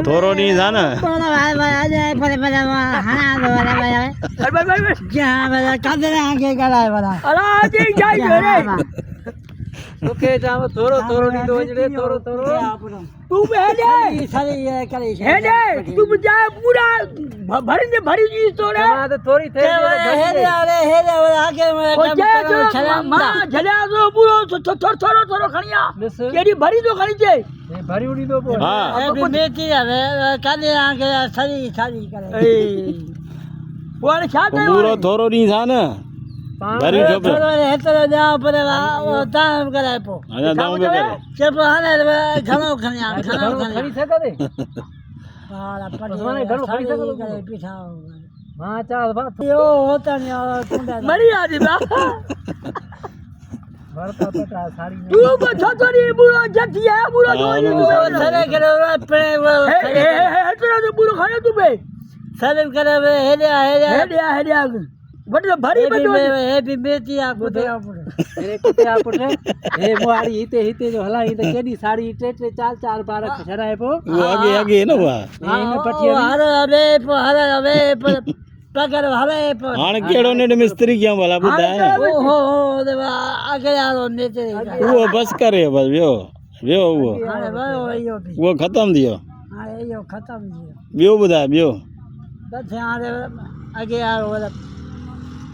થોરો ની જા ને પૂરો થોરો ની જા ને ભરી જોપે હેતરો જાવ પર તામ કરાય પો આયા દામ બે કરે કે પણ ઘણો ખણ્યા ઘણો ખણી શકે દે હાલા પડી ઘણો ખણી શકે કરે પીઠાઓ હા ચાલ વાત યો હોતા ને કુંડા મરી આજી બા વરતા પટા સાડી તું કો છોકરી બુરો જઠિયા બુરો જોઈ તું સરે કરે પ્રેમ હેતરો તો બુરો ખાને તું બે સરે કરે હેડિયા मतलब भरी बटो हे भी बेची आ को दे अरे कुते आ पुटे हे मोआरी हिते हिते जो हला हिते केडी साड़ी टे चार चार बार खराए पो वो आगे ना हुआ हां पटिया हरे अबे पगर हले हां केड़ो ने मिस्त्री क्या भला बुधाए ओहो देवा आगे आलो नीचे वो बस करे बस व्यो वो अरे भाई वो खत्म दियो हां यो खत्म दियो व्यो बुधा व्यो बस यार आगे आलो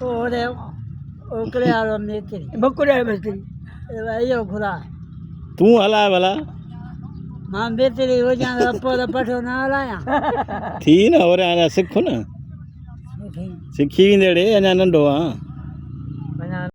ओरे ओकरे आलो नीचे बकुरे मिस्त्री यो खुला तू हला भला मां बेतरी हो जा पर पठो ना हलाया थी ना और आना सीखो ना सीखी वेंदेड़े अञा नंढो हां